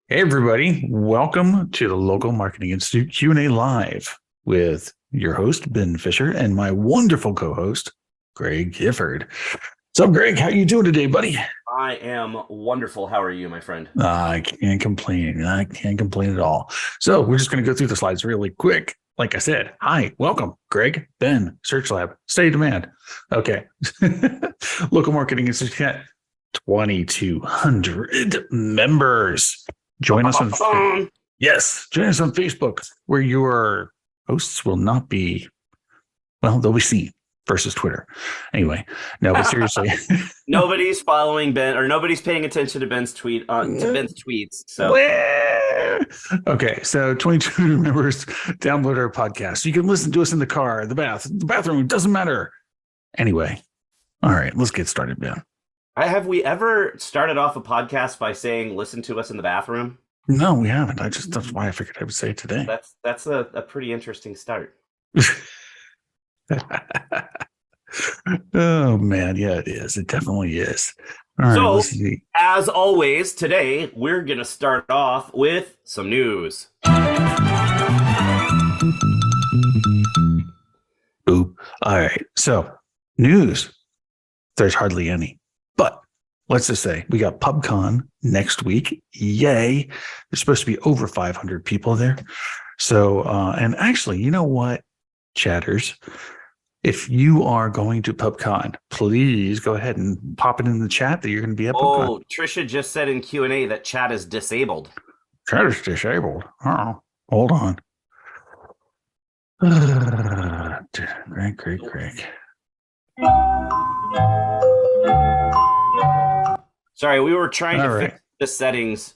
Hey everybody, welcome to the Local Marketing Institute Q&A Live with your host, Ben Fisher, and my wonderful co-host, Greg Gifford. So, Greg, how you doing today, buddy? I am wonderful. How are you, my friend? I can't complain. I can't complain at all. So we're just going to go through the slides really quick. Like I said, hi, welcome, Greg, Ben, Search Lab, Steady Demand. Okay. Local Marketing Institute, 2,200 members. Join us on join us on Facebook, where your posts will not be, well, they'll be seen versus Twitter. Anyway, no, but seriously. Nobody's following Ben, or nobody's paying attention to Ben's tweets. So Okay, so 22 members download our podcast. You can listen to us in the car, the bathroom, it doesn't matter. Anyway, all right, let's get started, Ben. have we ever started off a podcast by saying listen to us in the bathroom? No, we haven't. That's why I figured I would say it today. That's a pretty interesting start. Oh man, yeah, it is. It definitely is. All right, let's see. As always, today we're gonna start off with some news. Boop. All right, so news. There's hardly any, but let's just say we got Pubcon next week. Yay! There's supposed to be over 500 people there. So, and actually, you know what, chatters? If you are going to Pubcon, please go ahead and pop it in the chat that you're going to be at Pubcon. Oh, Trisha just said in Q&A that chat is disabled. Chat is disabled. Oh, hold on. Great. Sorry, we were trying to fix the settings,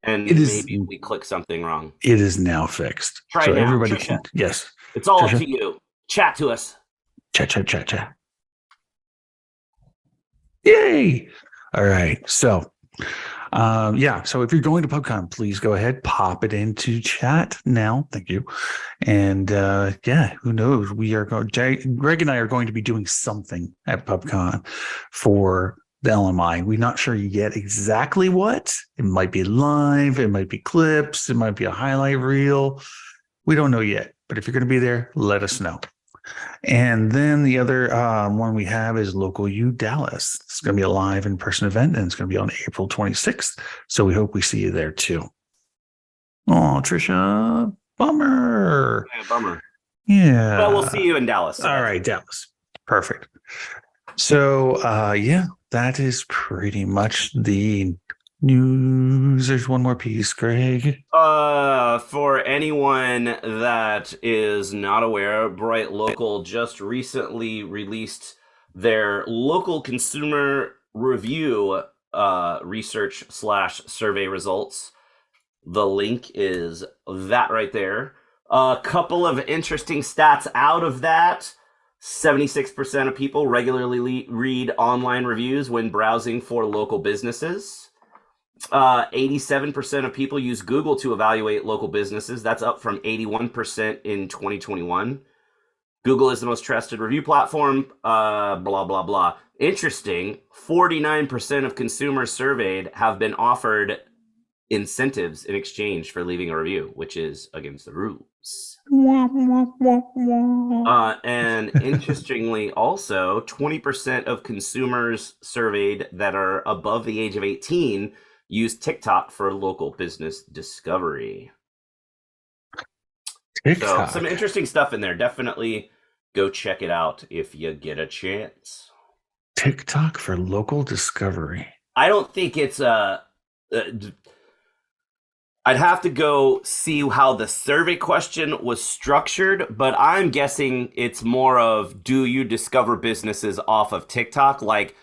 and maybe we clicked something wrong. It is now fixed. Try so now, everybody Trisha. can. Yes, it's all Trisha? Up to you. Chat to us. Chat. Yay! All right. So, so if you're going to Pubcon, please go ahead, pop it into chat now. Thank you. And who knows? We are going. Greg and I are going to be doing something at Pubcon for the LMI. We're not sure yet exactly what. It might be live. It might be clips. It might be a highlight reel. We don't know yet. But if you're going to be there, let us know. And then the other one we have is LocalU Dallas. It's going to be a live in-person event, and it's going to be on April 26th. So we hope we see you there too. Oh, Trisha, bummer. Yeah, bummer. Yeah. Well, we'll see you in Dallas. All right, Dallas. Perfect. So, that is pretty much the news. There's one more piece, Greg. For anyone that is not aware, BrightLocal just recently released their local consumer review research/survey results. The link is that right there. A couple of interesting stats out of that. 76% of people regularly read online reviews when browsing for local businesses. 87% of people use Google to evaluate local businesses. That's up from 81% in 2021. Google is the most trusted review platform, blah, blah, blah. Interesting, 49% of consumers surveyed have been offered incentives in exchange for leaving a review, which is against the rules. And interestingly, also, 20% of consumers surveyed that are above the age of 18 use TikTok for local business discovery. TikTok. So some interesting stuff in there. Definitely go check it out if you get a chance. TikTok for local discovery. I don't think it's I'd have to go see how the survey question was structured, but I'm guessing it's more of, do you discover businesses off of TikTok? Like,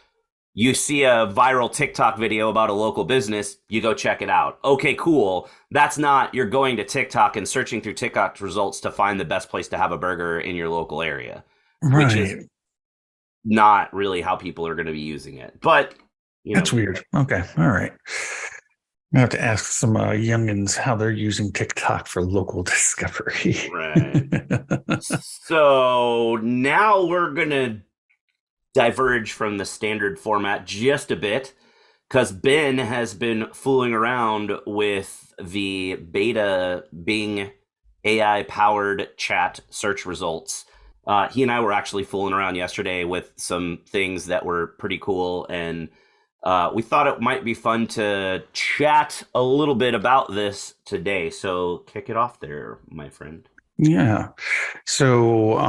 you see a viral TikTok video about a local business, you go check it out. Okay, cool. That's not, you're going to TikTok and searching through TikTok results to find the best place to have a burger in your local area. Right. Which is not really how people are going to be using it. But, that's weird. Okay, all right. I have to ask some youngins how they're using TikTok for local discovery. Right. So now we're going to diverge from the standard format just a bit because Ben has been fooling around with the beta Bing AI powered chat search results. He and I were actually fooling around yesterday with some things that were pretty cool, and we thought it might be fun to chat a little bit about this today. So kick it off there, my friend. Yeah. So,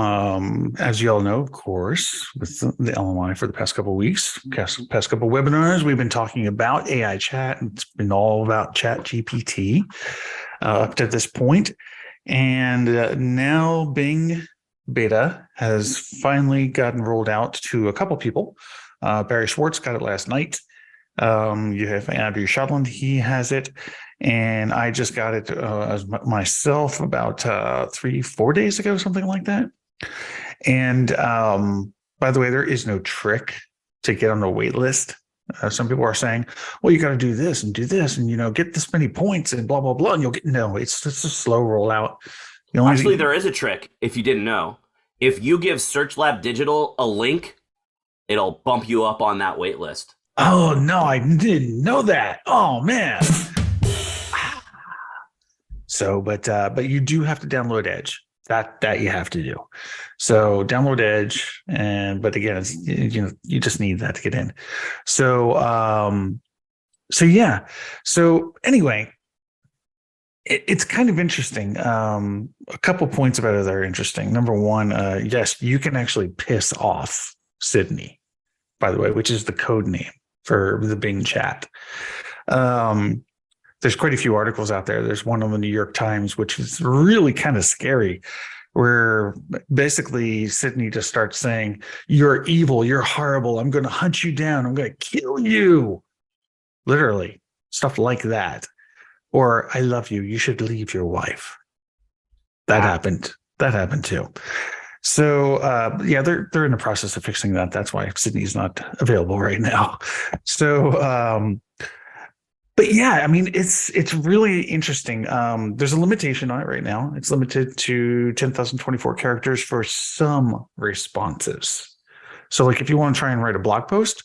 as you all know, of course, with the LMI for the past couple of weeks, past couple of webinars, we've been talking about AI chat. It's been all about Chat GPT up to this point. And now Bing Beta has finally gotten rolled out to a couple people. Barry Schwartz got it last night. You have Andrew Shotland, he has it. And I just got it myself about 3-4 days ago, something like that. And by the way, there is no trick to get on the wait list. Some people are saying, well, you got to do this and get this many points and blah, blah, blah. And you'll get, no, it's just a slow rollout. Actually, there is a trick if you didn't know. If you give SearchLab Digital a link, it'll bump you up on that wait list. Oh, no, I didn't know that. Oh, man. So, but you do have to download Edge. That you have to do. So download Edge, but again, it's, you just need that to get in. So yeah. So anyway, it's kind of interesting. A couple points about it that are interesting. Number one, yes, you can actually piss off Sydney, by the way, which is the code name for the Bing chat. There's quite a few articles out there. There's one on the New York Times, which is really kind of scary, where basically Sydney just starts saying, you're evil, you're horrible, I'm going to hunt you down, I'm going to kill you. Literally, stuff like that. Or, I love you, you should leave your wife. That happened. That happened too. So, yeah, they're in the process of fixing that. That's why Sydney's not available right now. So, but yeah, I mean, it's really interesting. There's a limitation on it right now. It's limited to 10,024 characters for some responses. So like if you want to try and write a blog post,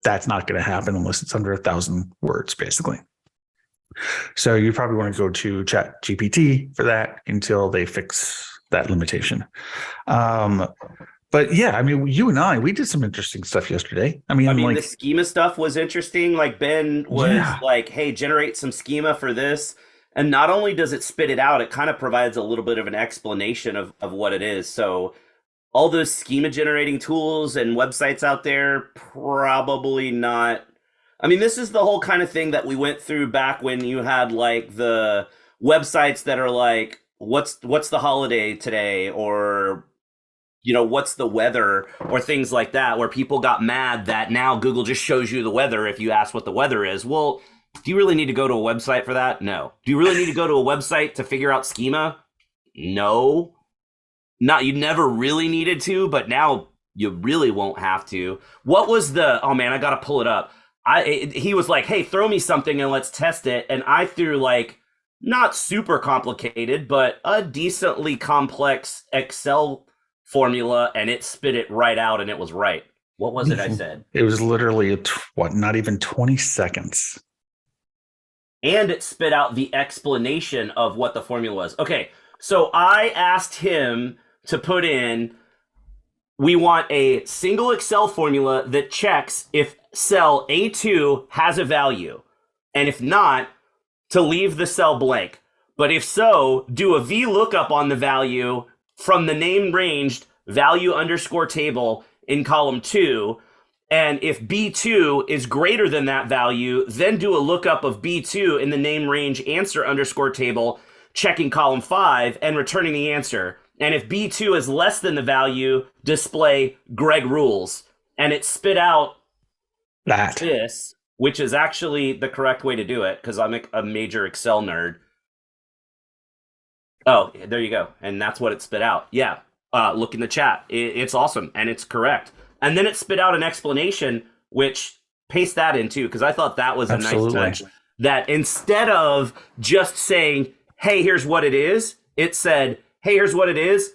that's not going to happen unless it's under 1,000 words, basically. So you probably want to go to Chat GPT for that until they fix that limitation. But yeah, I mean, you and I, we did some interesting stuff yesterday. I mean, like the schema stuff was interesting. Like Ben was like, hey, generate some schema for this. And not only does it spit it out, it kind of provides a little bit of an explanation of what it is. So all those schema generating tools and websites out there, probably not. I mean, this is the whole kind of thing that we went through back when you had like the websites that are like, what's the holiday today? Or what's the weather, or things like that, where people got mad that now Google just shows you the weather if you ask what the weather is. Well, do you really need to go to a website for that? No. Do you really need to go to a website to figure out schema? No. Not, you never really needed to, but now you really won't have to. What was oh man, I got to pull it up. He was like, hey, throw me something and let's test it. And I threw like, not super complicated, but a decently complex Excel formula, and it spit it right out, and it was right. What was it I said? It was literally not even 20 seconds. And it spit out the explanation of what the formula was. Okay, so I asked him to put in, we want a single Excel formula that checks if cell A2 has a value, and if not, to leave the cell blank. But if so, do a VLOOKUP on the value from the name ranged value underscore table in column 2. And if B2 is greater than that value, then do a lookup of B2 in the name range answer underscore table, checking column 5 and returning the answer. And if B2 is less than the value, display Greg rules. And it spit out this, which is actually the correct way to do it, because I'm a major Excel nerd. Oh, there you go. And that's what it spit out. Yeah. Look in the chat. It's awesome. And it's correct. And then it spit out an explanation, which paste that in too, because I thought that was a nice touch. That instead of just saying, hey, here's what it is, it said, hey, here's what it is.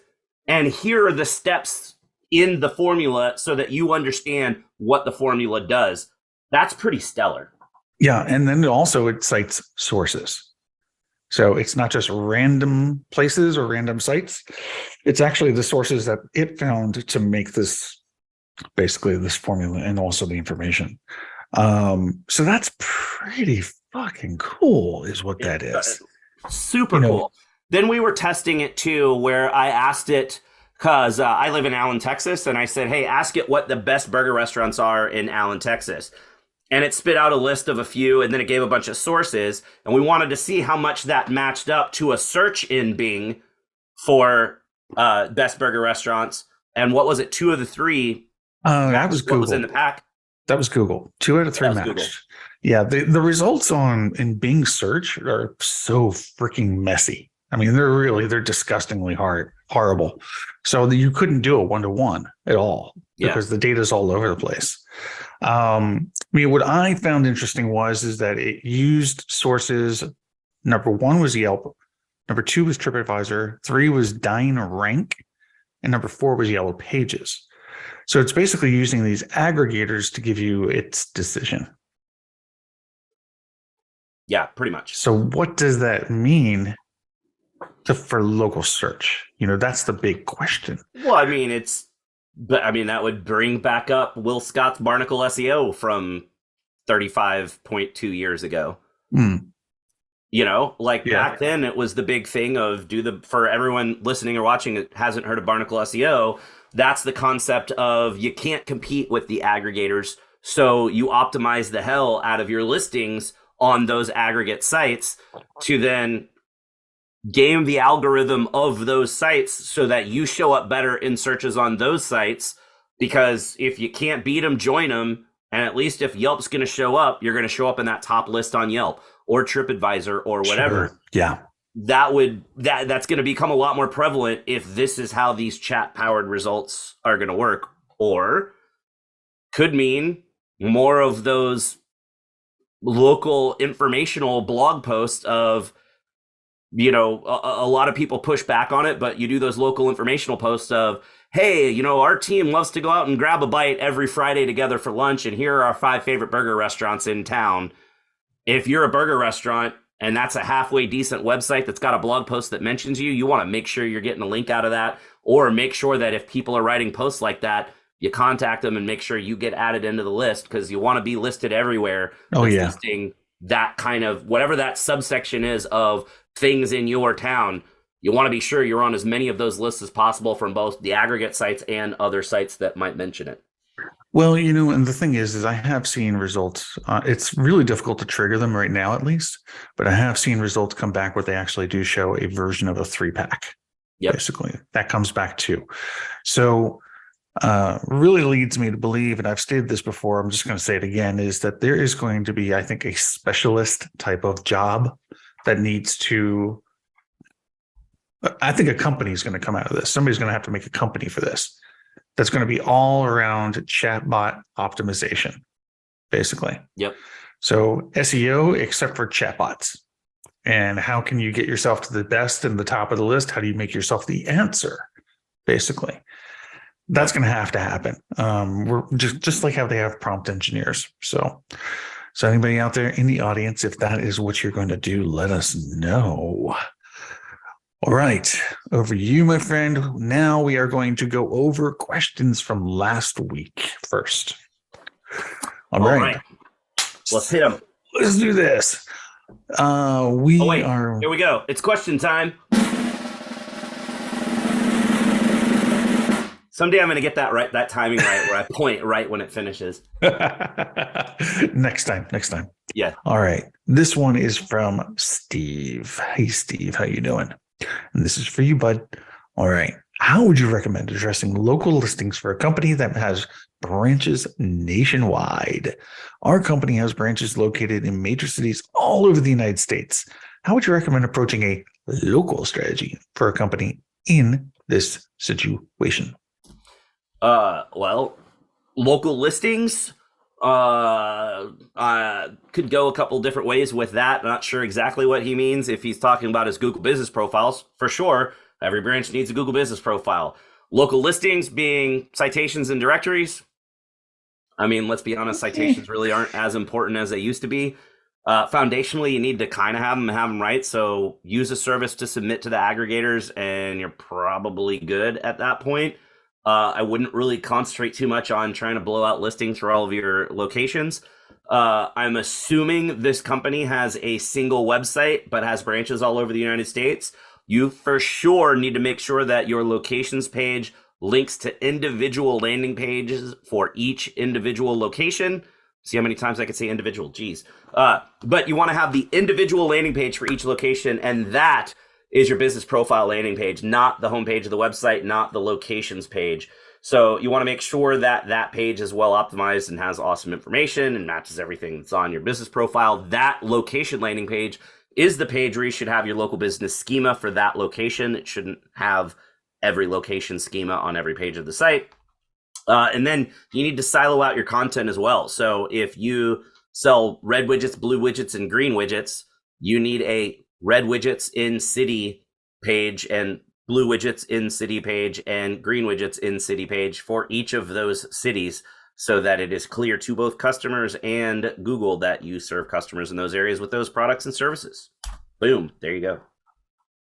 And here are the steps in the formula so that you understand what the formula does. That's pretty stellar. Yeah. And then also it cites sources. So it's not just random places or random sites. It's actually the sources that it found to make this, basically this formula, and also the information. So that's pretty fucking cool is what that is. Super cool. Then we were testing it too, where I asked it, because I live in Allen, Texas, and I said, hey, ask it what the best burger restaurants are in Allen, Texas. And it spit out a list of a few, and then it gave a bunch of sources, and we wanted to see how much that matched up to a search in Bing for best burger restaurants. And what was it? 2 of the 3. That was Google. What was in the pack? That was Google. 2 out of 3 matched. Google. Yeah, the results in Bing search are so freaking messy. I mean, they're disgustingly horrible. So you couldn't do a 1-to-1 at all because the data is all over the place. I mean, what I found interesting is that it used sources. Number 1 was Yelp. Number 2 was TripAdvisor. 3 was Dine Rank. And number 4 was Yellow Pages. So it's basically using these aggregators to give you its decision. Yeah, pretty much. So what does that mean for local search? That's the big question. Well, I mean, that would bring back up Will Scott's Barnacle SEO from 35.2 years ago. Back then it was the big thing of for everyone listening or watching that hasn't heard of Barnacle SEO, that's the concept of you can't compete with the aggregators. So you optimize the hell out of your listings on those aggregate sites to then game the algorithm of those sites so that you show up better in searches on those sites. Because if you can't beat them, join them. And at least if Yelp's going to show up, you're going to show up in that top list on Yelp or TripAdvisor or whatever. Sure. Yeah. That's going to become a lot more prevalent if this is how these chat powered results are going to work, or could mean more of those local informational blog posts of, a lot of people push back on it, but you do those local informational posts of, hey, our team loves to go out and grab a bite every Friday together for lunch, and here are our 5 favorite burger restaurants in town. If you're a burger restaurant and that's a halfway decent website that's got a blog post that mentions you want to make sure you're getting a link out of that, or make sure that if people are writing posts like that, you contact them and make sure you get added into the list, because you want to be listed everywhere. Listing that kind of, whatever that subsection is of things in your town, you want to be sure you're on as many of those lists as possible from both the aggregate sites and other sites that might mention it. Well, and the thing is I have seen results. It's really difficult to trigger them right now, at least, but I have seen results come back where they actually do show a version of a 3-pack. Yep. Basically, that comes back too. So really leads me to believe, and I've stated this before, I'm just going to say it again, is that there is going to be, I think, a specialist type of job that needs to, I think a company is going to come out of this. Somebody's going to have to make a company for this. That's going to be all around chatbot optimization, basically. Yep. So SEO, except for chatbots. And how can you get yourself to the best and the top of the list? How do you make yourself the answer, basically? That's going to happen. We're just like how they have prompt engineers. So anybody out there in the audience, if that is what you're going to do, let us know. All right, over to you, my friend. Now we are going to go over questions from last week first. All right. Let's hit them. Let's do this. Here we go. It's question time. Someday I'm going to get that timing right, where I point right when it finishes. Next time. Yeah. All right. This one is from Steve. Hey, Steve, how you doing? And this is for you, bud. All right. How would you recommend addressing local listings for a company that has branches nationwide? Our company has branches located in major cities all over the United States. How would you recommend approaching a local strategy for a company in this situation? Well, local listings could go a couple different ways with that. Not sure exactly what he means. If he's talking about his Google business profiles, for sure, every branch needs a Google business profile. Local listings being citations and directories, I mean, let's be honest, citations really aren't as important as they used to be. Foundationally, you need to kind of have them right. So use a service to submit to the aggregators, and you're probably good at that point. I wouldn't really concentrate too much on trying to blow out listings for all of your locations. I'm assuming this company has a single website, but has branches all over the United States. You for sure need to make sure that your locations page links to individual landing pages for each individual location. See how many times I could say individual? Geez. But you want to have the individual landing page for each location, and that is your business profile landing page, not the homepage of the website, not the locations page. So you want to make sure that that page is well optimized and has awesome information and matches everything that's on your business profile. That location landing page is the page where you should have your local business schema for that location. It shouldn't have every location schema on every page of the site. And then you need to silo out your content as well. So if you sell red widgets, blue widgets, and green widgets, you need a red widgets in city page and blue widgets in city page and green widgets in city page for each of those cities, so that it is clear to both customers and Google that you serve customers in those areas with those products and services. Boom. There you go.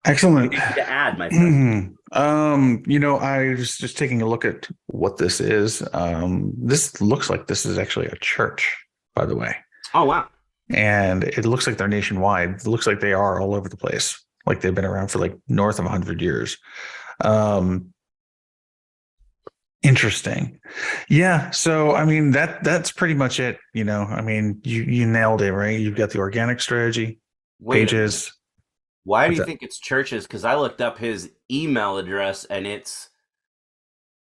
Excellent. What do you need to add, my friend? I was just taking a look at what this is. This looks like this is actually a church, by the way. Oh, wow. And it looks like they're nationwide. It looks like they are all over the place. Like they've been around for like north of 100 years. Interesting. Yeah. So, I mean, that's pretty much it. You nailed it, right? You've got the organic strategy, pages. Why do you think it's churches? Because I looked up his email address and it's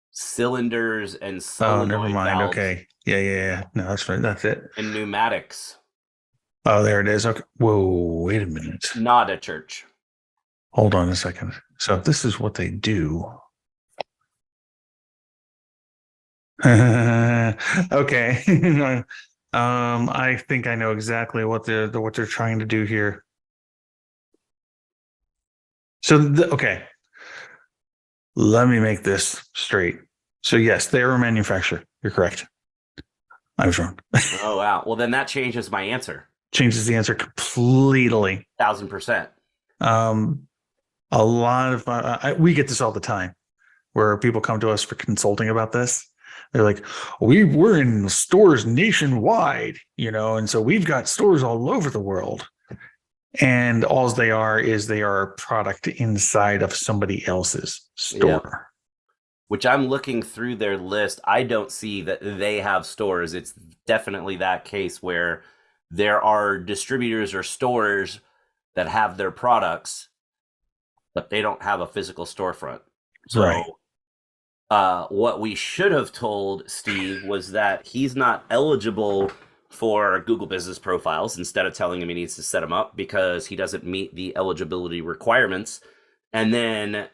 cylinders and solenoid never mind. valves. Okay. Yeah. No, that's right. That's it. And pneumatics. Oh, there it is. Okay. Whoa, wait a minute. Not a church. Hold on a second. So this is what they do. Okay. I think I know exactly what they're trying to do here. So, okay, let me make this straight. So, yes, they are a manufacturer. You're correct. I was wrong. Oh, wow. Well, then that changes my answer. Changes the answer completely. 1,000%. A lot of we get this all the time, where people come to us for consulting about this. They're like, we're in stores nationwide, and so we've got stores all over the world. And all they are a product inside of somebody else's store. Yeah. Which I'm looking through their list. I don't see that they have stores. It's definitely that case where there are distributors or stores that have their products, but they don't have a physical storefront. So right. What we should have told Steve was that he's not eligible for Google business profiles, instead of telling him he needs to set them up because he doesn't meet the eligibility requirements. And then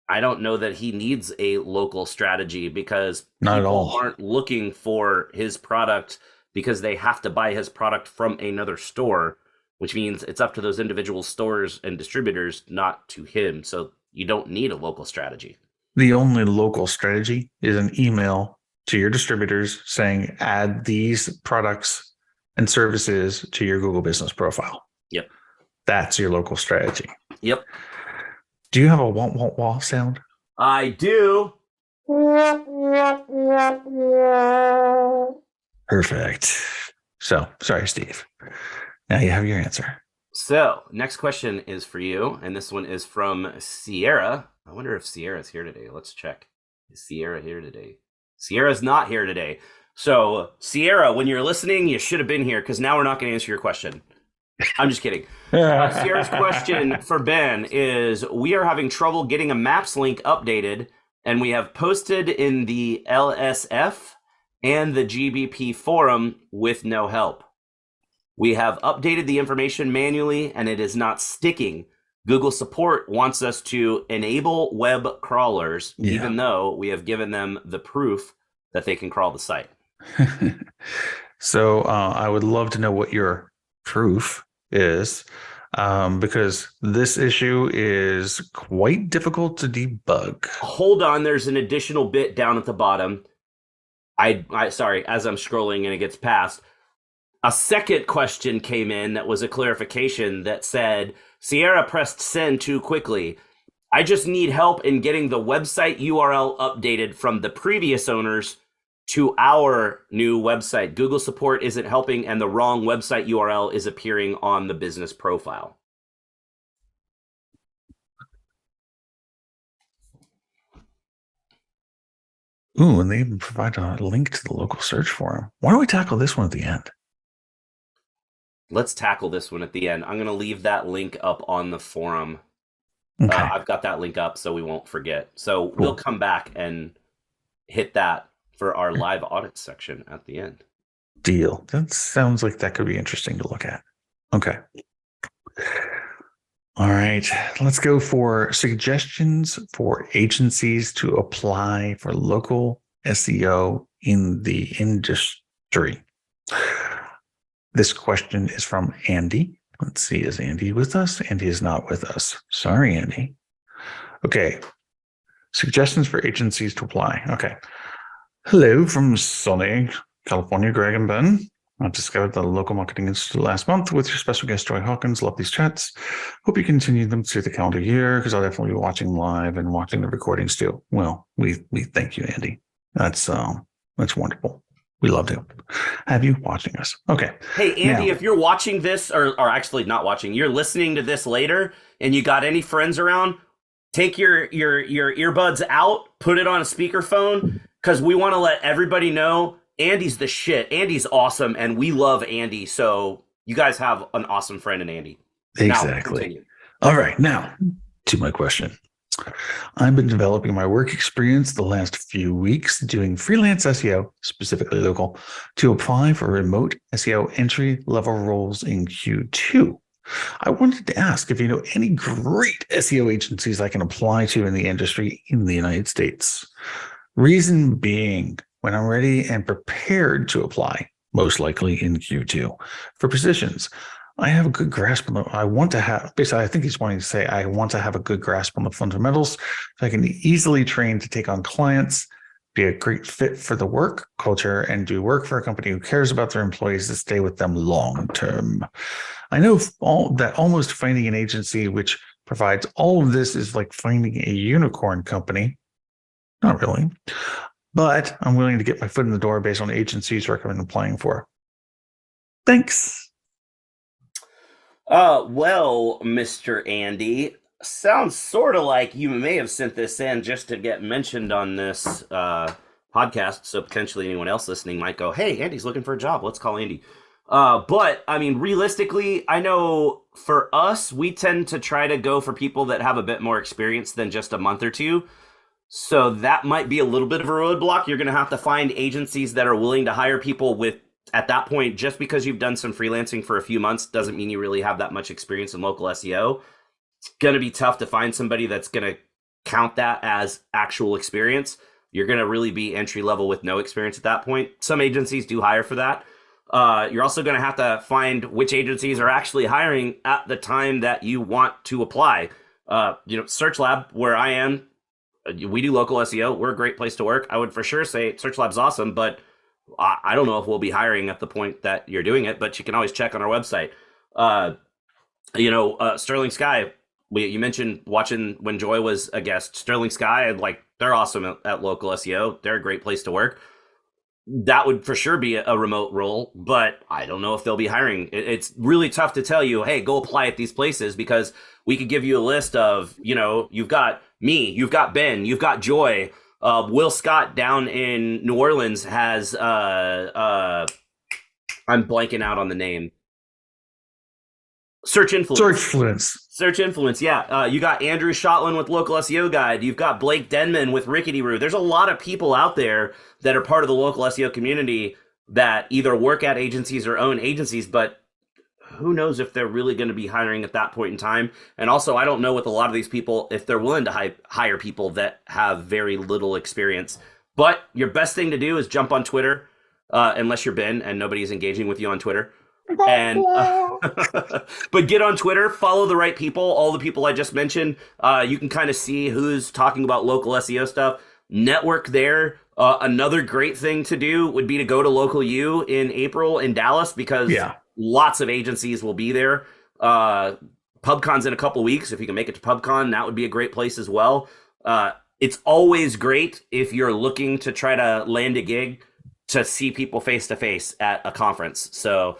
I don't know that he needs a local strategy, because people aren't looking for his product because they have to buy his product from another store, which means it's up to those individual stores and distributors, not to him. So you don't need a local strategy. The only local strategy is an email to your distributors saying, add these products and services to your Google business profile. Yep. That's your local strategy. Yep. Do you have a wah sound? I do. Perfect. So, sorry, Steve. Now you have your answer. So, next question is for you, and this one is from Sierra. I wonder if Sierra's here today. Let's check. Is Sierra here today? Sierra's not here today. So, Sierra, when you're listening, you should have been here, because now we're not going to answer your question. I'm just kidding. Sierra's question for Ben is, we are having trouble getting a maps link updated, and we have posted in the LSF and the GBP forum with no help. We have updated the information manually, and it is not sticking. Google support wants us to enable web crawlers, even though we have given them the proof that they can crawl the site. So I would love to know what your proof is, because this issue is quite difficult to debug. Hold on, there's an additional bit down at the bottom. I sorry, as I'm scrolling and it gets past, a second question came in that was a clarification that said, Sierra pressed send too quickly. I just need help in getting the website URL updated from the previous owners to our new website. Google support isn't helping, and the wrong website URL is appearing on the business profile. Ooh, and they even provide a link to the local search forum. Why don't we tackle this one at the end? Let's tackle this one at the end. I'm going to leave that link up on the forum. Okay. I've got that link up so we won't forget. So Cool. We'll come back and hit that for our live audit section at the end. Deal. That sounds like that could be interesting to look at. Okay. All right. Let's go for suggestions for agencies to apply for local SEO in the industry. This question is from Andy. Let's see, is Andy with us? Andy is not with us. Sorry, Andy. Okay. Suggestions for agencies to apply. Okay. Hello from sunny California, Greg and Ben. I discovered the Local Marketing Institute last month with your special guest, Joy Hawkins. Love these chats. Hope you continue them through the calendar year, because I'll definitely be watching live and watching the recordings too. Well, we thank you, Andy. That's wonderful. We love to have you watching us. Okay. Hey, Andy, now, if you're watching this, or actually not watching, you're listening to this later, and you got any friends around, take your earbuds out, put it on a speakerphone, because we want to let everybody know Andy's the shit. Andy's awesome, and we love Andy. So you guys have an awesome friend in Andy. Exactly. All right. Now to my question. I've been developing my work experience the last few weeks doing freelance SEO, specifically local, to apply for remote SEO entry-level roles in Q2. I wanted to ask if you know any great SEO agencies I can apply to in the industry in the United States. Reason being, when I'm ready and prepared to apply, most likely in Q2, for positions, I have a good grasp on I want to have, basically, I think he's wanting to say, I want to have a good grasp on the fundamentals so I can easily train to take on clients, be a great fit for the work culture, and do work for a company who cares about their employees to stay with them long term. I know that almost finding an agency which provides all of this is like finding a unicorn company. Not really, but I'm willing to get my foot in the door based on agencies recommend applying for. Thanks. Well, Mr. Andy, sounds sort of like you may have sent this in just to get mentioned on this podcast, so potentially anyone else listening might go, hey, Andy's looking for a job. Let's call Andy. But, I mean, realistically, I know for us, we tend to try to go for people that have a bit more experience than just a month or two. So that might be a little bit of a roadblock. You're going to have to find agencies that are willing to hire people with, at that point, just because you've done some freelancing for a few months doesn't mean you really have that much experience in local SEO. It's going to be tough to find somebody that's going to count that as actual experience. You're going to really be entry level with no experience at that point. Some agencies do hire for that. You're also going to have to find which agencies are actually hiring at the time that you want to apply. Search Lab, where I am, we do local SEO. We're a great place to work. I would for sure say Search Lab's awesome, but I don't know if we'll be hiring at the point that you're doing it, but you can always check on our website. Sterling Sky, you mentioned watching when Joy was a guest. Sterling Sky, they're awesome at local SEO. They're a great place to work. That would for sure be a remote role, but I don't know if they'll be hiring. It's really tough to tell you, hey, go apply at these places, because we could give you a list of, you've got me, you've got Ben, you've got Joy. Will Scott down in New Orleans has, I'm blanking out on the name. Search Influence. Yeah. You got Andrew Shotland with Local SEO Guide. You've got Blake Denman with Rickety Roo. There's a lot of people out there that are part of the local SEO community that either work at agencies or own agencies, but who knows if they're really going to be hiring at that point in time. And also, I don't know with a lot of these people if they're willing to hire people that have very little experience. But your best thing to do is jump on Twitter, unless you're Ben and nobody's engaging with you on Twitter. And but get on Twitter, follow the right people, all the people I just mentioned. You can kind of see who's talking about local SEO stuff. Network there. Another great thing to do would be to go to Local U in April in Dallas because Yeah. lots of agencies will be there. Pubcon's in a couple weeks. If you can make it to Pubcon, that would be a great place as well. It's always great if you're looking to try to land a gig to see people face to face at a conference. So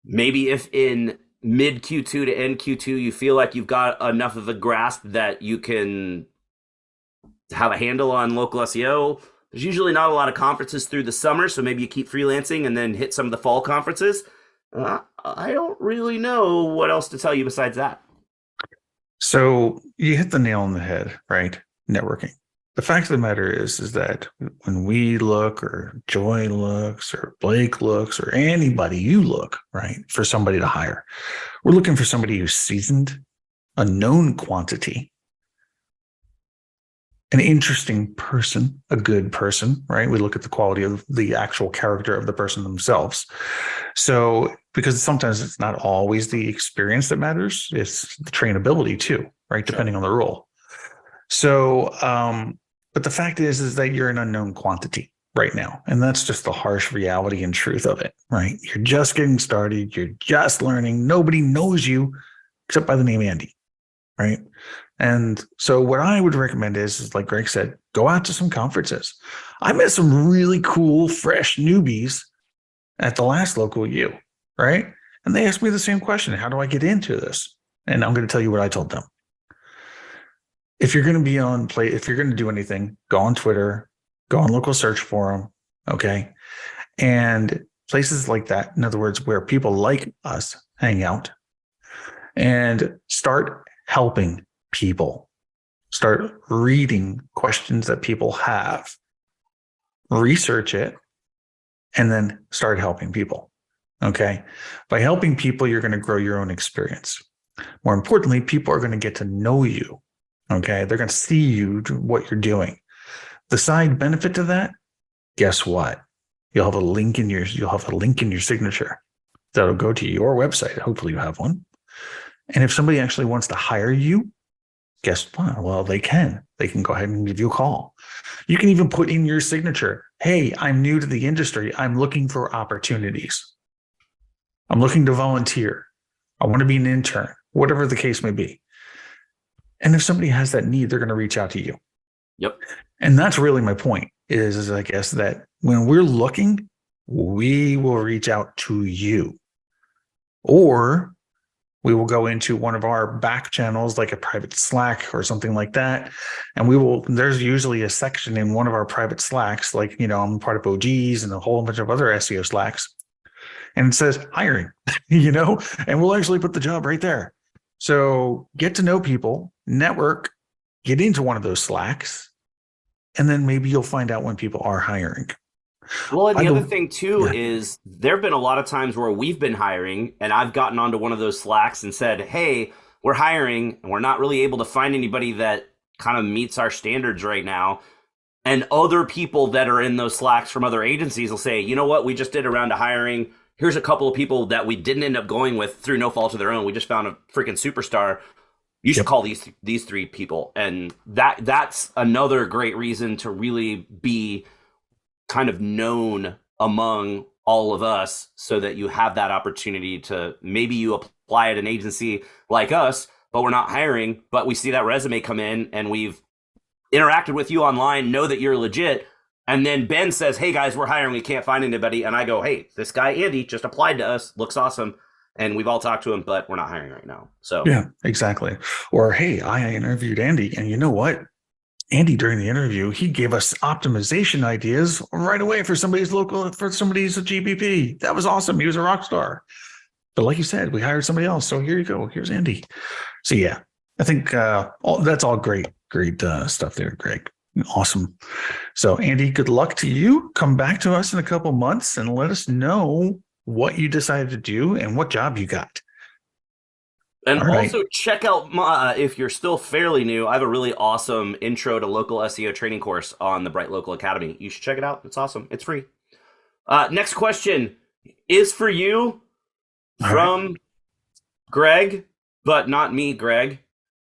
maybe if in mid Q2 to end Q2 you feel like you've got enough of a grasp that you can have a handle on local SEO. There's usually not a lot of conferences through the summer, so maybe you keep freelancing and then hit some of the fall conferences. I don't really know what else to tell you besides that. So you hit the nail on the head, right? Networking. The fact of the matter is that when we look, or Joy looks, or Blake looks, or anybody you look, right, for somebody to hire, we're looking for somebody who's seasoned, a known quantity, an interesting person, a good person, right? We look at the quality of the actual character of the person themselves. So, because sometimes it's not always the experience that matters, it's the trainability too, right? Sure. Depending on the role. So, but the fact is that you're an unknown quantity right now. And that's just the harsh reality and truth of it, right? You're just getting started. You're just learning. Nobody knows you except by the name Andy, right? And so what I would recommend is like Greg said, go out to some conferences. I met some really cool, fresh newbies at the last Local U, right? And they asked me the same question. How do I get into this? And I'm going to tell you what I told them. If you're going to be on play, if you're going to do anything, go on Twitter, go on local search forum, okay? And places like that, in other words, where people like us hang out, and start helping people. Start reading questions that people have, research it, and then start helping people. Okay. By helping people, you're going to grow your own experience. More importantly, people are going to get to know you. Okay. They're going to see you, what you're doing. The side benefit to that, guess what? You'll have a link in your signature that'll go to your website. Hopefully you have one. And if somebody actually wants to hire you, guess what? Well, they can go ahead and give you a call. You can even put in your signature, hey, I'm new to the industry. I'm looking for opportunities. I'm looking to volunteer. I want to be an intern, whatever the case may be. And if somebody has that need, they're going to reach out to you. Yep. And that's really my point is I guess that when we're looking, we will reach out to you, or we will go into one of our back channels, like a private Slack or something like that. And there's usually a section in one of our private Slacks, like, I'm part of OGs and a whole bunch of other SEO Slacks. And it says hiring, and we'll actually put the job right there. So get to know people, network, get into one of those Slacks, and then maybe you'll find out when people are hiring. Well, and the other thing too is there have been a lot of times where we've been hiring and I've gotten onto one of those Slacks and said, hey, we're hiring and we're not really able to find anybody that kind of meets our standards right now. And other people that are in those Slacks from other agencies will say, you know what, we just did a round of hiring. Here's a couple of people that we didn't end up going with through no fault of their own. We just found a freaking superstar. You should call these three people. And that's another great reason to really be kind of known among all of us, so that you have that opportunity to maybe you apply at an agency like us, but we're not hiring, but we see that resume come in and we've interacted with you online, know that you're legit. And then Ben says, hey guys, we're hiring, we can't find anybody. And I go, hey, this guy, Andy, just applied to us, looks awesome. And we've all talked to him, but we're not hiring right now. So yeah, exactly. Or, hey, I interviewed Andy, and you know what? Andy, during the interview, he gave us optimization ideas right away for somebody's GBP. That was awesome. He was a rock star. But like you said, we hired somebody else. So here you go. Here's Andy. So yeah, I think that's all great stuff there, Greg. Awesome. So Andy, good luck to you. Come back to us in a couple months and let us know what you decided to do and what job you got. And also check out if you're still fairly new, I have a really awesome intro to local SEO training course on the BrightLocal Academy. You should check it out. It's awesome. It's free. Next question is for you from Greg, but not me, Greg.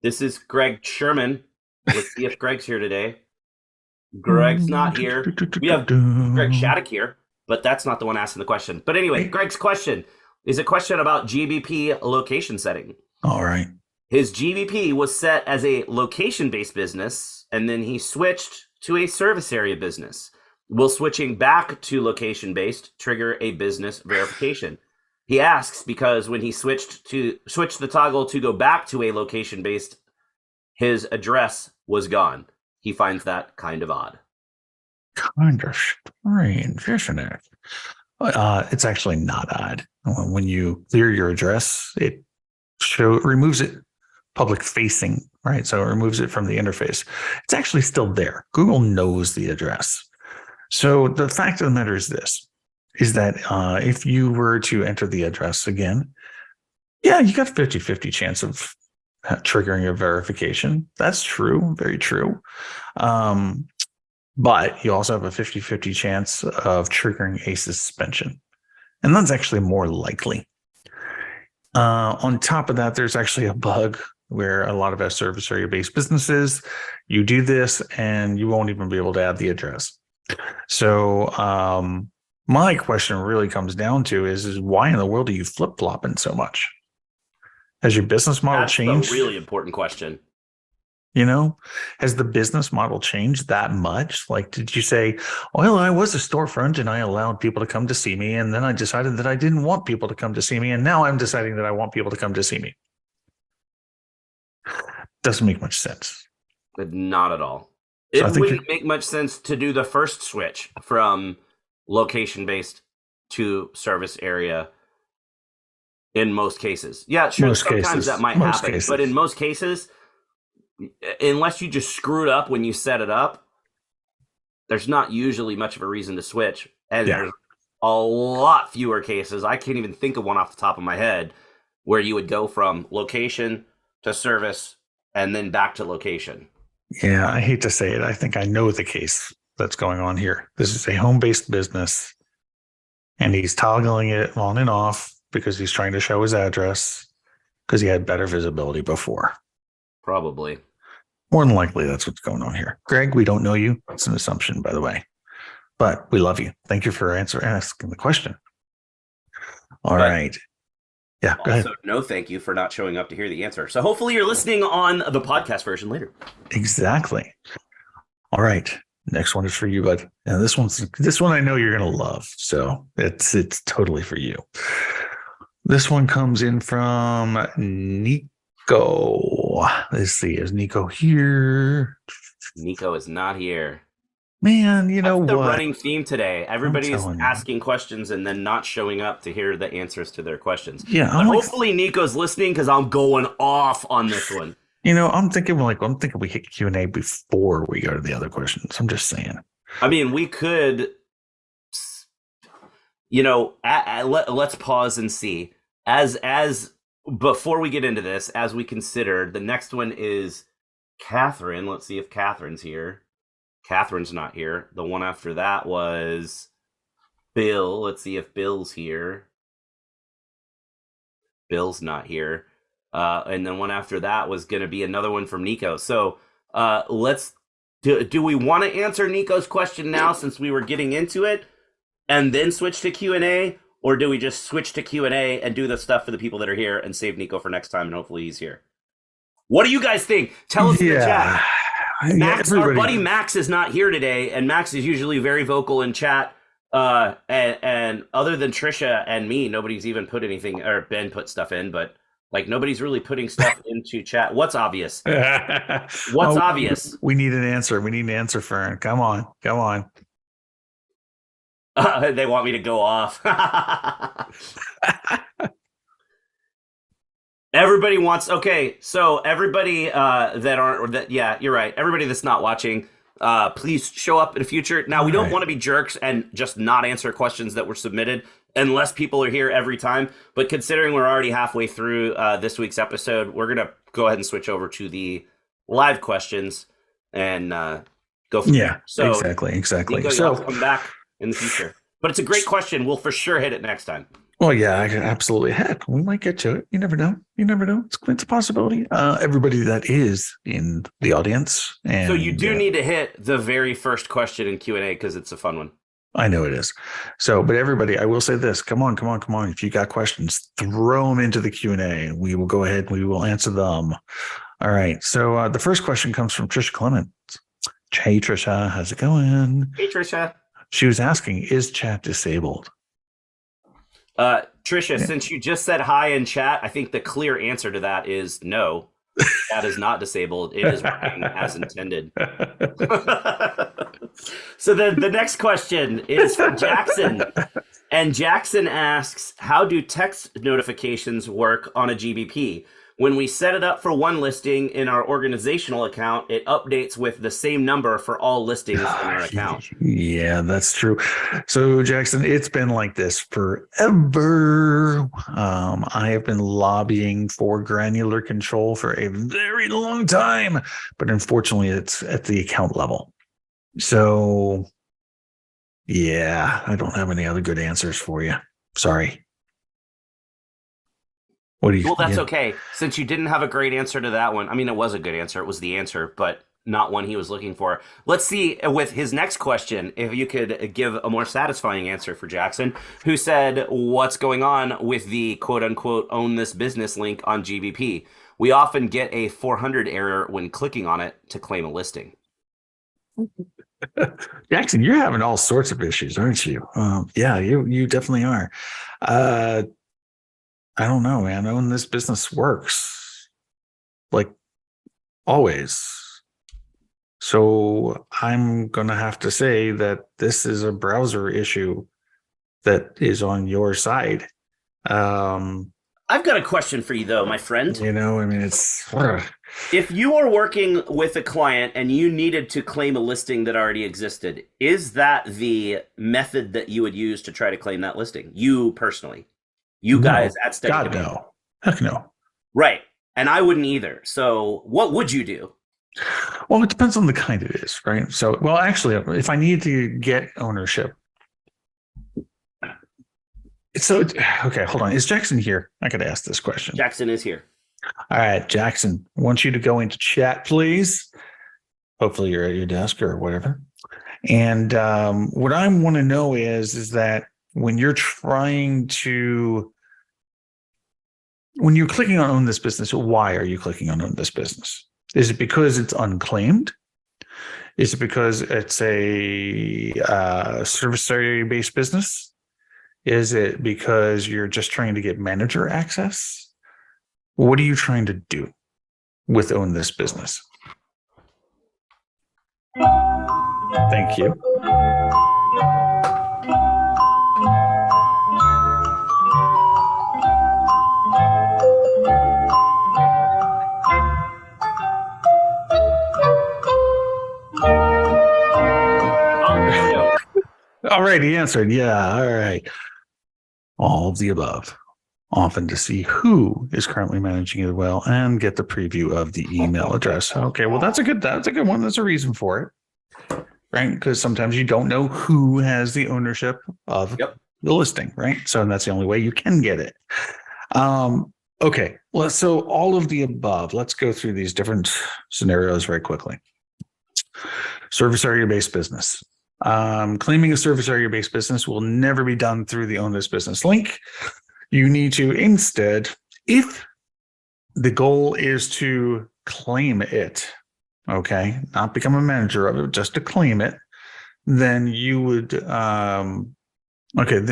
This is Greg Sherman. Let's see if Greg's here today. Greg's not here. We have Greg Shattuck here, but that's not the one asking the question. But anyway, Greg's question is a question about GBP location setting. All right. His GBP was set as a location-based business, and then he switched to a service area business. Will switching back to location-based trigger a business verification? He asks because when he switched the toggle to go back to a location-based, his address was gone. He finds that kind of odd. Kind of strange, isn't it? It's actually not odd. When you clear your address, it removes it public facing, right? So it removes it from the interface. It's actually still there. Google knows the address. So the fact of the matter is this, is that if you were to enter the address again, yeah, you got a 50-50 chance of triggering a verification. That's true. Very true. But you also have a 50-50 chance of triggering a suspension. And that's actually more likely. On top of that, there's actually a bug where a lot of our service area based businesses, you do this and you won't even be able to add the address. So my question really comes down to is why in the world are you flip-flopping so much? Has your business model changed? That's a really important question. You know, has the business model changed that much? Like, did you say, well, I was a storefront and I allowed people to come to see me. And then I decided that I didn't want people to come to see me. And now I'm deciding that I want people to come to see me. Doesn't make much sense. But not at all. It wouldn't make much sense to do the first switch from location-based to service area in most cases. Yeah, sure, sometimes that might happen. But in most cases, unless you just screwed up when you set it up, there's not usually much of a reason to switch. And there's a lot fewer cases. I can't even think of one off the top of my head where you would go from location to service and then back to location. Yeah, I hate to say it. I think I know the case that's going on here. This is a home-based business, and he's toggling it on and off because he's trying to show his address because he had better visibility before. Probably. More than likely, that's what's going on here. Greg, we don't know you. It's an assumption, by the way. But we love you. Thank you for asking the question. All right. Yeah, go ahead. No thank you for not showing up to hear the answer. So hopefully you're listening on the podcast version later. Exactly. All right. Next one is for you, bud. And this one I know you're going to love. So it's totally for you. This one comes in from Nico. Let's see. Is Nico here? Nico is not here. Man, you know That's what? The running theme today. Everybody's asking questions and then not showing up to hear the answers to their questions. Yeah. But hopefully Nico's listening because I'm going off on this one. You know, I'm thinking we hit Q&A before we go to the other questions. I'm just saying. I mean, we could, you know, let's pause and see. As before we get into this, as we consider, the next one is Catherine. Let's see if Catherine's here. Catherine's not here. The one after that was Bill. Let's see if Bill's here. Bill's not here. And then one after that was going to be another one from Nico. So let's do we want to answer Nico's question now since we were getting into it and then switch to Q&A? Or do we just switch to Q&A and do the stuff for the people that are here and save Nico for next time and hopefully he's here? What do you guys think? Tell us in the chat. Max, our buddy Max is not here today, and Max is usually very vocal in chat. And other than Trisha and me, nobody's even put anything, or Ben put stuff in, but like nobody's really putting stuff into chat. What's obvious? What's obvious? We need an answer. We need an answer, Fern. Come on. They want me to go off. Everybody wants, okay, so everybody you're right. Everybody that's not watching, please show up in the future. Now, we don't want to be jerks and just not answer questions that were submitted unless people are here every time. But considering we're already halfway through this week's episode, we're going to go ahead and switch over to the live questions and go from there. So exactly. Nico, so come back in the future. But it's a great question. We'll for sure hit it next time. Well, yeah, absolutely. Heck, we might get to it. You never know. You never know. It's a possibility. Everybody that is in the audience, So you and do need to hit the very first question in Q&A because it's a fun one. I know it is. So, but everybody, I will say this: come on, come on, come on! If you got questions, throw them into the Q&A, and we will go ahead and we will answer them. All right. So the first question comes from Trisha Clements. Hey, Trisha, how's it going? Hey, Trisha. She was asking, is chat disabled? Trisha, Yeah. since you just said hi in chat, I think the clear answer to that is no. Chat is not disabled. It is working as intended. So the next question is from Jackson. And Jackson asks, how do text notifications work on a GBP? When we set it up for one listing in our organizational account, it updates with the same number for all listings in our account. Yeah, that's true. So, Jackson, it's been like this forever. I have been lobbying for granular control for a very long time, but unfortunately, it's at the account level. So, yeah, I don't have any other good answers for you. Sorry. What do you? Well, that's okay. Since you didn't have a great answer to that one, I mean, it was a good answer. It was the answer, but not one he was looking for. Let's see with his next question if you could give a more satisfying answer for Jackson, who said, what's going on with the quote unquote own this business link on GBP? We often get a 400 error when clicking on it to claim a listing. Jackson, you're having all sorts of issues, aren't you? Yeah, you definitely are. I don't know, man. Own this business works like always. So I'm going to have to say that this is a browser issue that is on your side. I've got a question for you, though, my friend. I mean, it's... If you are working with a client and you needed to claim a listing that already existed, is that the method that you would use to try to claim that listing? You personally? You guys at Steady God, Domain? no. Heck no. Right. And I wouldn't either. So what would you do? Well, it depends on the kind it is, right? So, well, actually, if I need to get ownership. Okay, hold on. Is Jackson here? I got to ask this question. Jackson is here. All right, Jackson, I want you to go into chat, please. Hopefully you're at your desk or whatever. And what I want to know is that when you're clicking on own this business, why are you clicking on own this business? Is it because it's unclaimed? Is it because it's a service area based business? Is it because you're just trying to get manager access? What are you trying to do with own this business? Thank you. All right, he answered. Yeah, all right. All of the above. Often to see who is currently managing it well and get the preview of the email address. Okay, well, that's a good one. There's a reason for it, right? Because sometimes you don't know who has the ownership of the listing, right? So that's the only way you can get it. Okay, well, so all of the above. Let's go through these different scenarios very quickly. Service area-based business. Claiming a service area-based business will never be done through the own this business link. You need to instead, if the goal is to claim it, okay, not become a manager of it, just to claim it, then you would, then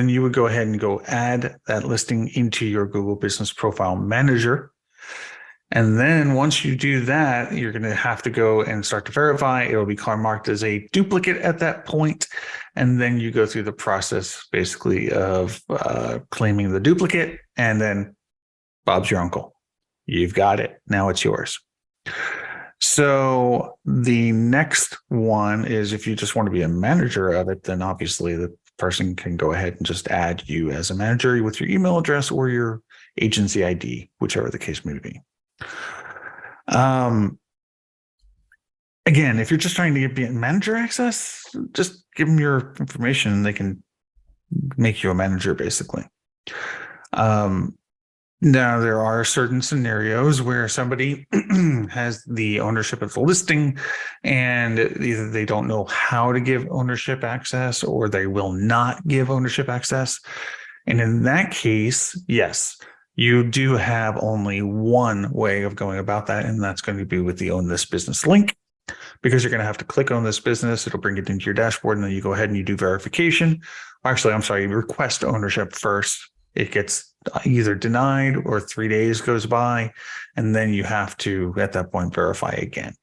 you would go ahead and go add that listing into your Google Business Profile Manager. And then once you do that, you're going to have to go and start to verify. It'll be marked as a duplicate at that point. And then you go through the process basically of claiming the duplicate. And then Bob's your uncle. You've got it. Now it's yours. So the next one is if you just want to be a manager of it, then obviously the person can go ahead and just add you as a manager with your email address or your agency ID, whichever the case may be. Again, if you're just trying to get manager access, just give them your information and they can make you a manager basically. Um, Now, there are certain scenarios where somebody has the ownership of the listing and either they don't know how to give ownership access or they will not give ownership access. And in that case, yes, you do have only one way of going about that, and that's going to be with the Own This Business link, because you're going to have to click on this business. It'll bring it into your dashboard, and then you go ahead and you do verification. Actually, I'm sorry, you request ownership first. It gets either denied or 3 days goes by, and then you have to, at that point, verify again.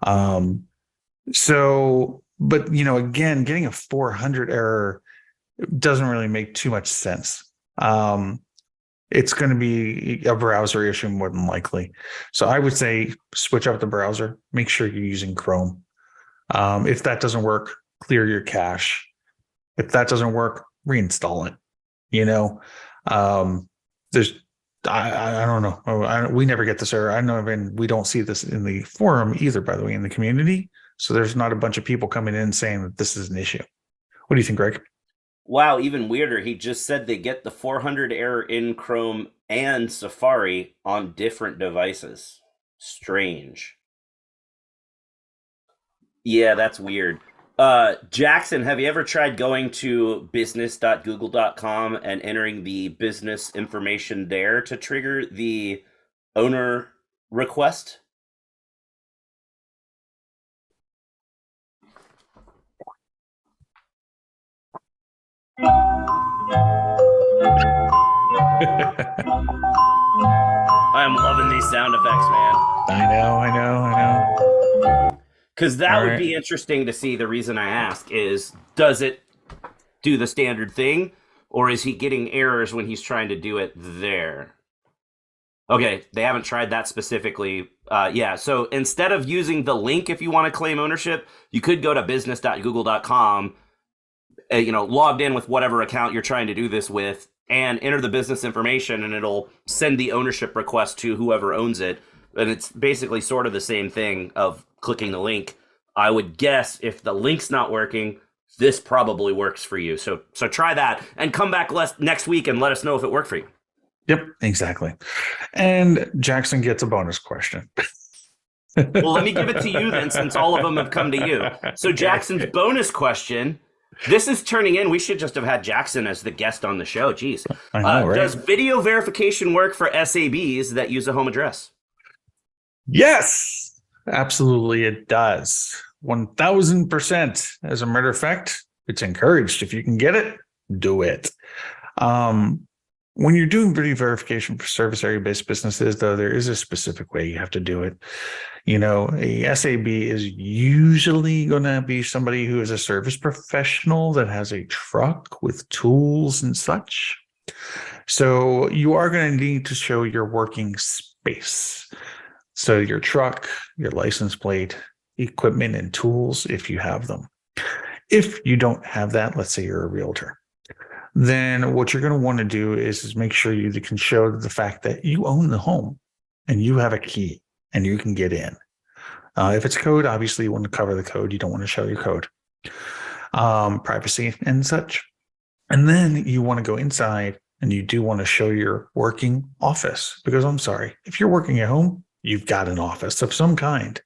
But again, getting a 400 error doesn't really make too much sense. It's going to be a browser issue more than likely. So I would say switch out the browser. Make sure you're using Chrome. If that doesn't work, clear your cache. If that doesn't work, reinstall it. There's I don't know. We never get this error. I know, and we don't see this in the forum either, by the way, in the community. So there's not a bunch of people coming in saying that this is an issue. What do you think, Greg? Wow, even weirder. He just said they get the 400 error in Chrome and Safari on different devices. Strange. Yeah, that's weird. Jackson, have you ever tried going to business.google.com and entering the business information there to trigger the owner request? I'm loving these sound effects, man. I know. Because that would be interesting to see. The reason I ask is, does it do the standard thing, or is he getting errors when he's trying to do it there? Okay, they haven't tried that specifically. Yeah, so instead of using the link, if you want to claim ownership, you could go to business.google.com, logged in with whatever account you're trying to do this with, and enter the business information, and it'll send the ownership request to whoever owns it. And it's basically sort of the same thing of clicking the link. I would guess if the link's not working, this probably works for you. So try that and come back next week and let us know if it worked for you. Yep, exactly. And Jackson gets a bonus question. Well, let me give it to you then, since all of them have come to you. So Jackson's bonus question, this is turning in. We should just have had Jackson as the guest on the show. Jeez. I know, right? Does video verification work for SABs that use a home address? Yes, absolutely it does. 1000%. As a matter of fact, it's encouraged. If you can get it, do it. When you're doing video verification for service area based businesses, though, there is a specific way you have to do it. A SAB is usually going to be somebody who is a service professional that has a truck with tools and such. So you are going to need to show your working space. So your truck, your license plate, equipment, and tools, if you have them. If you don't have that, let's say you're a realtor, then what you're going to want to do is make sure you can show the fact that you own the home and you have a key and you can get in. If it's code, obviously you want to cover the code. You don't want to show your code, privacy and such. And then you want to go inside and you do want to show your working office, because I'm sorry, if you're working at home, you've got an office of some kind.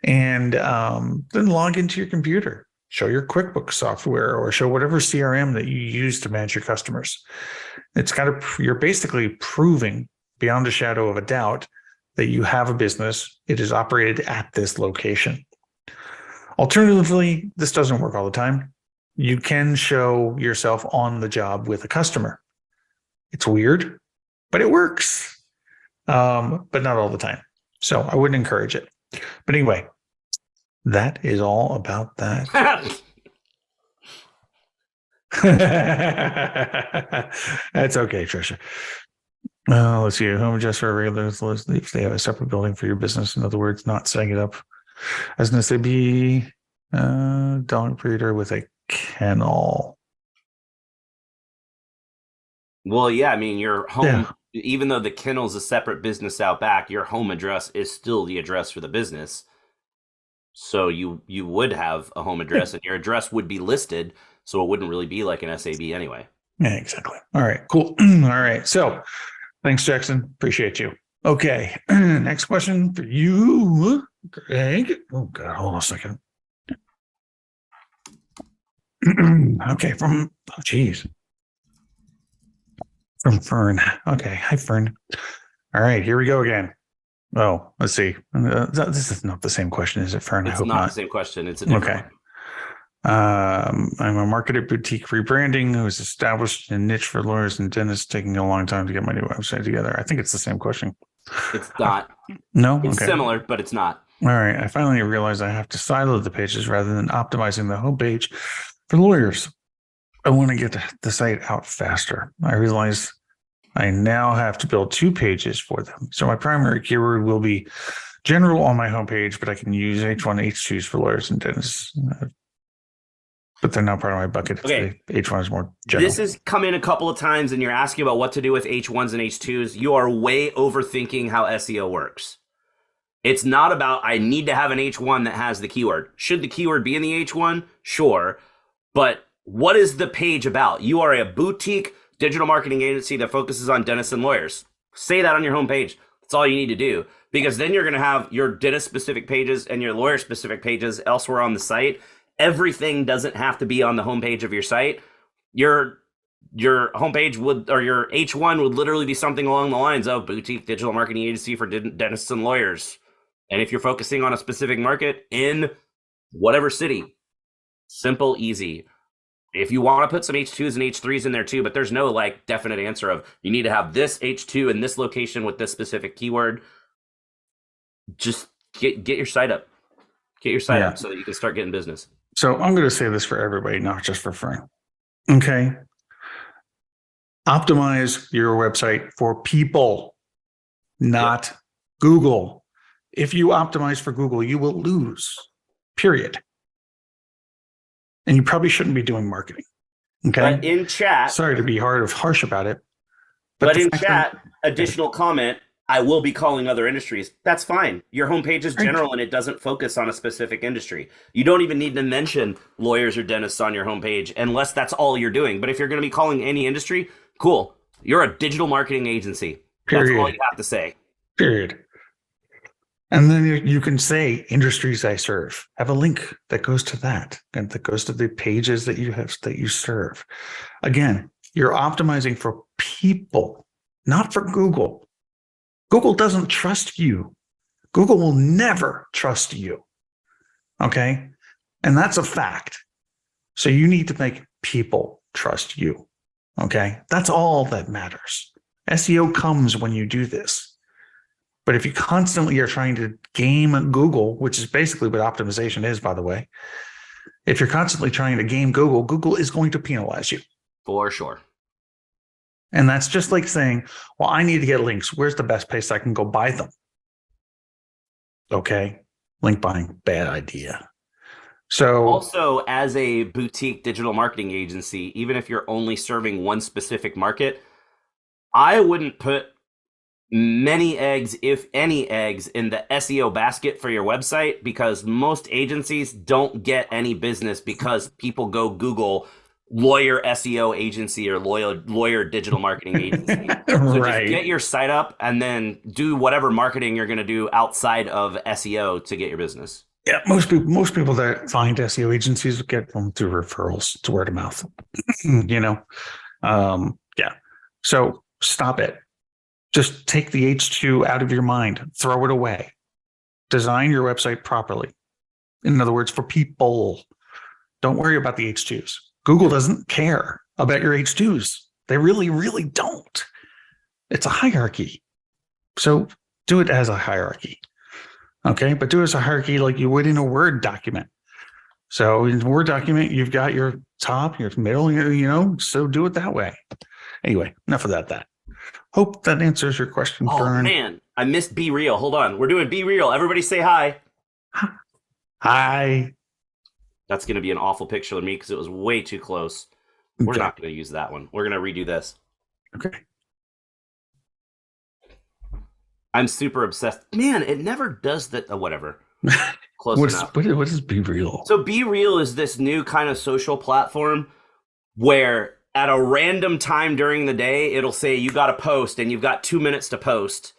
And then log into your computer, show your QuickBooks software or show whatever CRM that you use to manage your customers. You're basically proving beyond a shadow of a doubt that you have a business. It is operated at this location. Alternatively, this doesn't work all the time. You can show yourself on the job with a customer. It's weird, but it works. But not all the time. So I wouldn't encourage it. But anyway, that is all about that. That's okay, Trisha. Let's see. Home address for a regular list if they have a separate building for your business. In other words, not setting it up as an SAB dog breeder with a kennel. Well, yeah, I mean, your home, even though the kennel's a separate business out back, your home address is still the address for the business. So you would have a home address and your address would be listed. So it wouldn't really be like an SAB anyway. Yeah, exactly. All right, cool. All right. So thanks, Jackson. Appreciate you. Okay. Next question for you, Greg. Oh, God. Hold on a second. Okay. From Fern. Okay. Hi, Fern. All right. Here we go again. Oh, let's see. This is not the same question, is it, Fern? I It's hope not not. the same question. It's a different Okay. one. I'm a marketer boutique rebranding who is established in a niche for lawyers and dentists, taking a long time to get my new website together. I think it's the same question. It's not. No? It's Okay. similar, but it's not. All right. I finally realized I have to silo the pages rather than optimizing the homepage for lawyers. I want to get the site out faster. I realize I now have to build 2 pages for them. So my primary keyword will be general on my homepage, but I can use H1, H2s for lawyers and dentists. But they're not part of my bucket. Okay. H1 is more general. This has come in a couple of times, and you're asking about what to do with H1s and H2s. You are way overthinking how SEO works. It's not about, I need to have an H1 that has the keyword. Should the keyword be in the H1? Sure. But what is the page about? You are a boutique digital marketing agency that focuses on dentists and lawyers. Say that on your homepage. That's all you need to do. Because then you're going to have your dentist-specific pages and your lawyer-specific pages elsewhere on the site. Everything doesn't have to be on the homepage of your site. Your homepage would, or your H1 would literally be something along the lines of boutique digital marketing agency for dentists and lawyers. And if you're focusing on a specific market in whatever city, simple, easy. If you want to put some H2s and H3s in there too, but there's no like definite answer of you need to have this H2 in this location with this specific keyword. Just get your site up. Get your site up so that you can start getting business. So I'm going to say this for everybody, not just for Fern. Okay. Optimize your website for people, not Google. If you optimize for Google, you will lose, period. And you probably shouldn't be doing marketing. Okay. But in chat, sorry to be harsh about it. But in chat, additional comment, I will be calling other industries. That's fine. Your homepage is general and it doesn't focus on a specific industry. You don't even need to mention lawyers or dentists on your homepage unless that's all you're doing. But if you're going to be calling any industry, cool. You're a digital marketing agency. Period. That's all you have to say. Period. And then you can say industries I serve. Have a link that goes to that and that goes to the pages that you have that you serve. Again, you're optimizing for people, not for Google. Google doesn't trust you. Google will never trust you. Okay? And that's a fact. So you need to make people trust you. Okay? That's all that matters. SEO comes when you do this. But if you constantly are trying to game Google, which is basically what optimization is, by the way, if you're constantly trying to game Google, Google is going to penalize you. For sure. And that's just like saying, well, I need to get links. Where's the best place I can go buy them? Okay. Link buying, bad idea. So also, as a boutique digital marketing agency, even if you're only serving one specific market, I wouldn't put many eggs, if any eggs, in the SEO basket for your website, because most agencies don't get any business because people go Google lawyer SEO agency or lawyer digital marketing agency. So right. Just get your site up and then do whatever marketing you're going to do outside of SEO to get your business. Yeah, most people that find SEO agencies get them through referrals, to word of mouth. Yeah. So stop it. Just take the H2 out of your mind, throw it away. Design your website properly. In other words, for people. Don't worry about the H2s. Google doesn't care about your H2s. They really, really don't. It's a hierarchy. So do it as a hierarchy. Okay, but do it as a hierarchy like you would in a Word document. So in a Word document, you've got your top, your middle, so do it that way. Anyway, enough of that. Hope that answers your question, Fern. Man, I missed Be Real. Hold on. We're doing Be Real. Everybody say hi. Hi. That's going to be an awful picture of me because it was way too close. Okay. We're not going to use that one. We're going to redo this. Okay. I'm super obsessed. Man, it never does that. Whatever. Close enough. What is Be Real? So Be Real is this new kind of social platform where at a random time during the day, it'll say you got to post and you've got 2 minutes to post.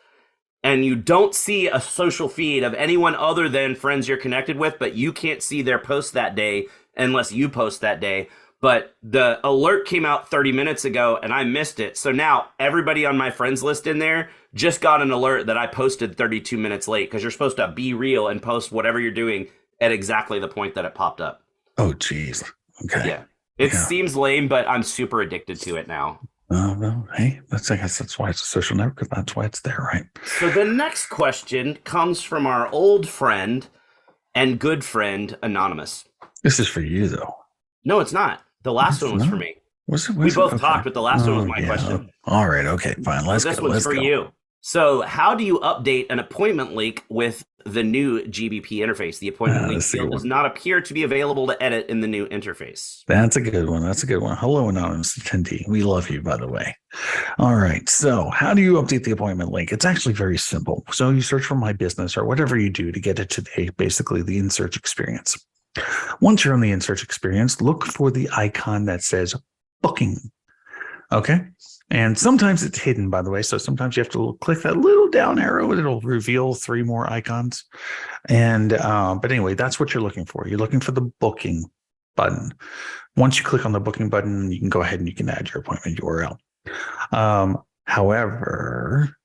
And you don't see a social feed of anyone other than friends you're connected with, but you can't see their post that day unless you post that day. But the alert came out 30 minutes ago and I missed it. So now everybody on my friends list in there just got an alert that I posted 32 minutes late, because you're supposed to be real and post whatever you're doing at exactly the point that it popped up. Oh, geez. Okay. Yeah. It seems lame, but I'm super addicted to it now. Well, hey, I guess that's why it's a social network, because that's why it's there, right? So the next question comes from our old friend and good friend, Anonymous. This is for you, though. No, it's not. The last one was for me. We both talked, but the last one was my question. All right. Okay, fine. Let's go. This one's for you. So how do you update an appointment link with the new GBP interface? The appointment link field does not appear to be available to edit in the new interface. That's a good one. That's a good one. Hello, anonymous attendee. We love you, by the way. All right. So how do you update the appointment link? It's actually very simple. So you search for My Business or whatever you do to get it to basically the in-search experience. Once you're on the in-search experience, look for the icon that says booking. Okay. And sometimes it's hidden, by the way. So sometimes you have to click that little down arrow and it'll reveal 3 more icons. And, but anyway, that's what you're looking for. You're looking for the booking button. Once you click on the booking button, you can go ahead and you can add your appointment URL. However,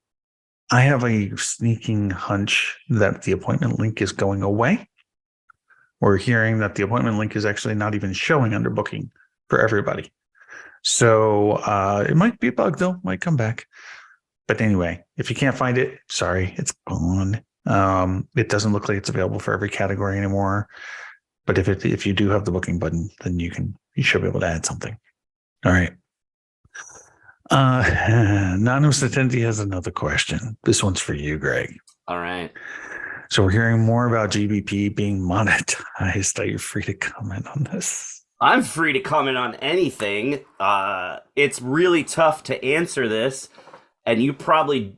I have a sneaking hunch that the appointment link is going away. We're hearing that the appointment link is actually not even showing under booking for everybody. So it might be a bug, though, might come back. But anyway, if you can't find it, sorry, it's gone. It doesn't look like it's available for every category anymore. But if you do have the booking button, then you should be able to add something. All right. Anonymous attendee has another question. This one's for you, Greg. All right. So we're hearing more about GBP being monetized. Are you free to comment on this? I'm free to comment on anything. It's really tough to answer this. And you probably,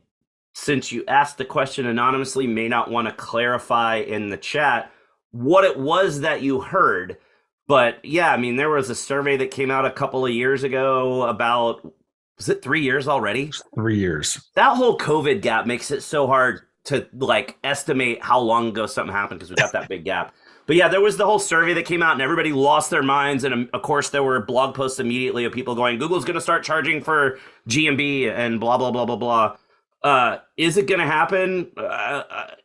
since you asked the question anonymously, may not want to clarify in the chat what it was that you heard. But yeah, I mean, there was a survey that came out a couple of years ago about, was it 3 years already? 3 years. That whole COVID gap makes it so hard to like estimate how long ago something happened, because we got that big gap. But yeah, there was the whole survey that came out and everybody lost their minds. And of course, there were blog posts immediately of people going, Google's going to start charging for GMB and blah, blah, blah, blah, blah. Is it going to happen?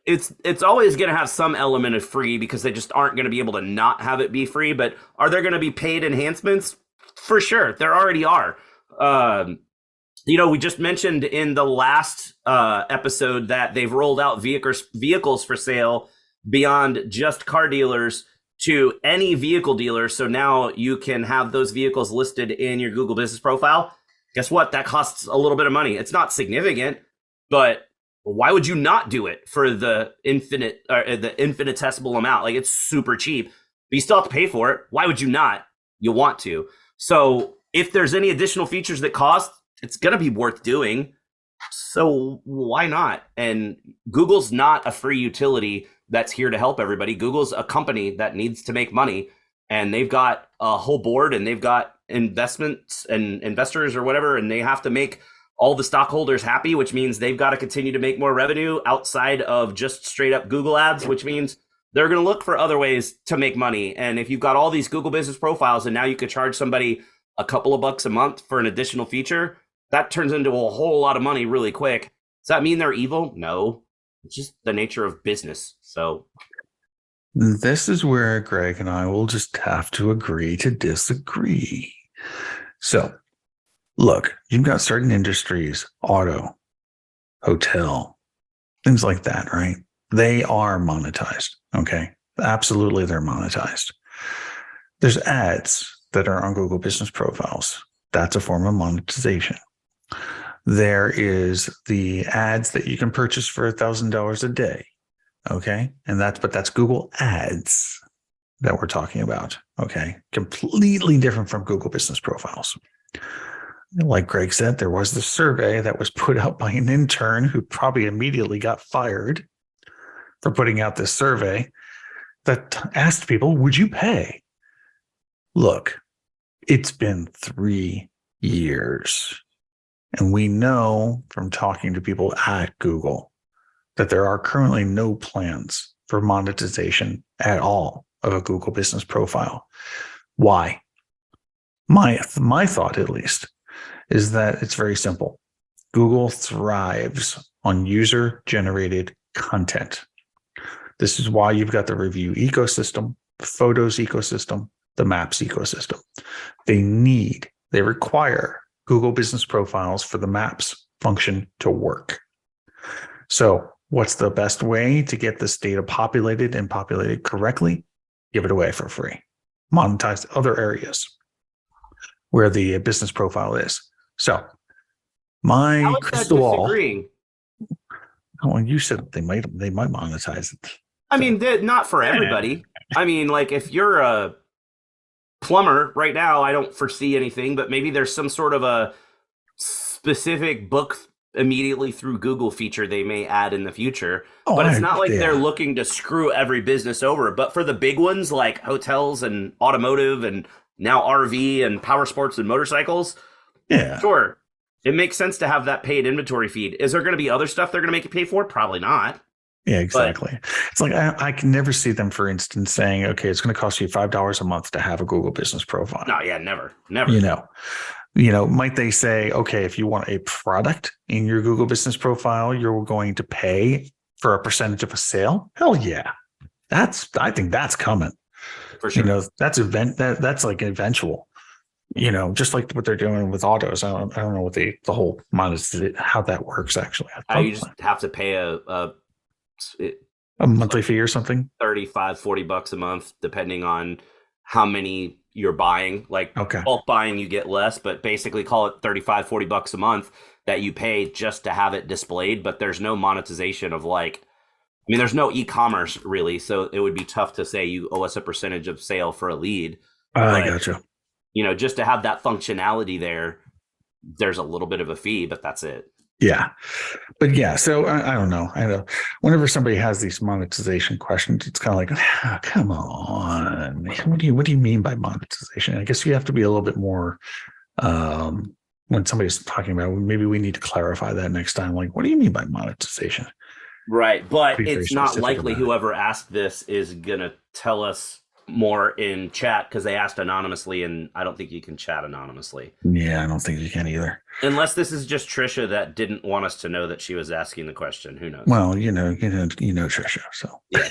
It's always going to have some element of free, because they just aren't going to be able to not have it be free. But are there going to be paid enhancements? For sure. There already are. We just mentioned in the last episode that they've rolled out vehicles for sale beyond just car dealers to any vehicle dealer. So now you can have those vehicles listed in your Google business profile. Guess what? That costs a little bit of money. It's not significant, but why would you not do it for the infinitesimal amount? Like, it's super cheap, but you still have to pay for it. Why would you not? You want to. So if there's any additional features that cost, it's going to be worth doing. So why not? And Google's not a free utility that's here to help everybody. Google's a company that needs to make money, and they've got a whole board and they've got investments and investors or whatever, and they have to make all the stockholders happy, which means they've got to continue to make more revenue outside of just straight up Google ads, which means they're going to look for other ways to make money. And if you've got all these Google business profiles and now you could charge somebody a couple of bucks a month for an additional feature, that turns into a whole lot of money really quick. Does that mean they're evil? No. It's just the nature of business. So this is where Greg and I will just have to agree to disagree. So look, you've got certain industries, auto, hotel, things like that, right? They are monetized. Okay. Absolutely. They're monetized. There's ads that are on Google business profiles. That's a form of monetization. There is the ads that you can purchase for $1,000 a day. Okay. And that's Google ads that we're talking about. Okay. Completely different from Google business profiles. Like Greg said, there was the survey that was put out by an intern who probably immediately got fired for putting out this survey that asked people, would you pay? Look, it's been 3 years. And we know from talking to people at Google that there are currently no plans for monetization at all of a Google business profile. Why? My thought, at least, is that it's very simple. Google thrives on user-generated content. This is why you've got the review ecosystem, the photos ecosystem, the maps ecosystem. They require Google business profiles for the maps function to work. So what's the best way to get this data populated and populated correctly? Give it away for free. Monetize other areas where the business profile is. So my crystal ball. Oh, you said they might monetize it. I mean, not for everybody. I mean, like if you're a plumber right now, I don't foresee anything, but maybe there's some sort of a specific book immediately through Google feature they may add in the future. But it's not like they're looking to screw every business over. But for the big ones like hotels and automotive and now RV and power sports and motorcycles, sure, it makes sense to have that paid inventory feed. Is there going to be other stuff they're going to make you pay for? Probably not. Yeah, exactly. But it's like I can never see them, for instance, saying, okay, it's going to cost you $5 a month to have a Google business profile. No, yeah, never. Might they say, okay, if you want a product in your Google business profile, you're going to pay for a percentage of a sale? Hell yeah. I think that's coming. For sure. That's like eventual. Just like what they're doing with autos. I don't know what the whole how that works actually. You just have to pay a monthly fee or something, $35-$40 a month, depending on how many you're buying. Like bulk buying, you get less, but basically call it $35-$40 a month that you pay just to have it displayed. But there's no monetization of there's no e-commerce really. So it would be tough to say you owe us a percentage of sale for a lead. I gotcha. Just to have that functionality there's a little bit of a fee, but that's it. Yeah. But yeah, so I don't know. Whenever somebody has these monetization questions, it's kind of like, come on. What do you mean by monetization? I guess you have to be a little bit more when somebody's talking about, maybe we need to clarify that next time. Like, what do you mean by monetization? Right. But it's not likely whoever asked this is going to tell us more in chat because they asked anonymously, and I don't think you can chat anonymously. Yeah, I don't think you can either. Unless this is just Trisha that didn't want us to know that she was asking the question. Who knows? Well, you know Trisha, so. Yeah.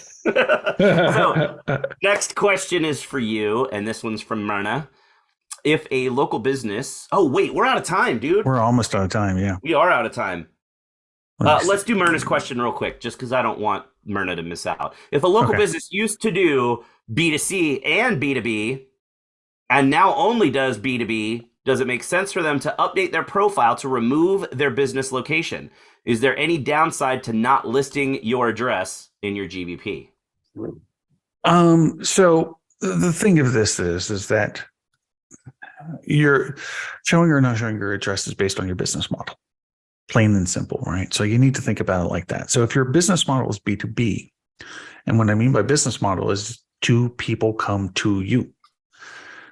So, next question is for you, and this one's from Myrna. If a local business... Oh, wait, we're out of time, dude. We're almost out of time, yeah. We are out of time. Let's do Myrna's question real quick, just because I don't want Myrna to miss out. If a local business used to do B2C and B2B, and now only does B2B, does it make sense for them to update their profile to remove their business location? Is there any downside to not listing your address in your GBP? So the thing of this is that you're showing or not showing your address is based on your business model. Plain and simple, right? So you need to think about it like that. So if your business model is B2B, and what I mean by business model is two people come to you.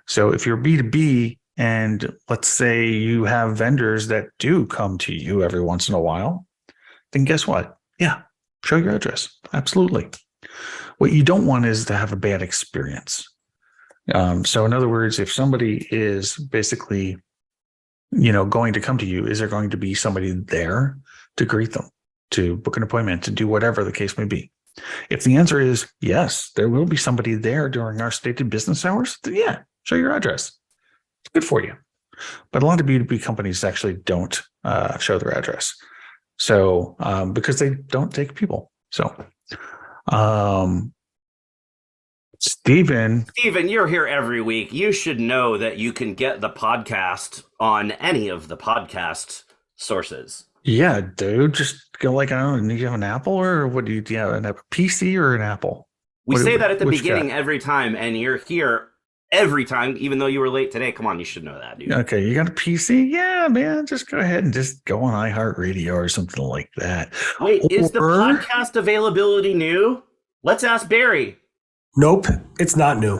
So if you're B2B and let's say you have vendors that do come to you every once in a while, then guess what? Yeah, show your address. Absolutely. What you don't want is to have a bad experience. So in other words, if somebody is basically going to come to you, is there going to be somebody there to greet them, to book an appointment, to do whatever the case may be? If the answer is yes, there will be somebody there during our stated business hours, then yeah, show your address. It's good for you. But a lot of B2B companies actually don't show their address. So because they don't take people. So Steven, you're here every week. You should know that you can get the podcast on any of the podcast sources. Yeah, dude. Just go I don't know, do you have an Apple or what do you have? A PC or an Apple? We say that at the beginning every time, and you're here every time, even though you were late today. Come on, you should know that, dude. Okay, you got a PC? Yeah, man. Just go ahead and just go on iHeartRadio or something like that. Wait, is the podcast availability new? Let's ask Barry. Nope, it's not new.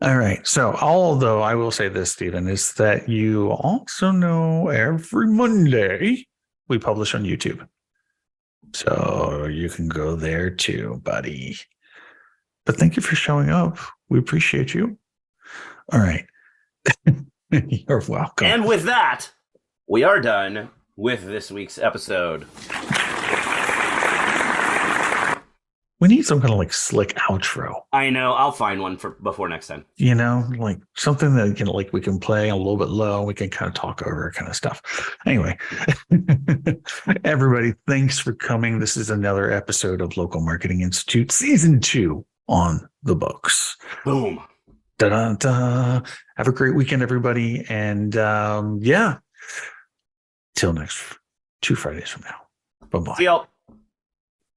All right. So, although I will say this, Stephen, is that you also know every Monday we publish on YouTube. So you can go there too, buddy. But thank you for showing up. We appreciate you. All right. You're welcome. And with that, we are done with this week's episode. We need some kind of like slick outro. I know. I'll find one for before next time. You know, like something that can like we can play a little bit low. We can kind of talk over kind of stuff. Anyway, everybody, thanks for coming. This is another episode of Local Marketing Institute Season 2 on the books. Boom. Da-da-da. Have a great weekend, everybody. And yeah, till next 2 Fridays from now. Bye-bye. See y'all.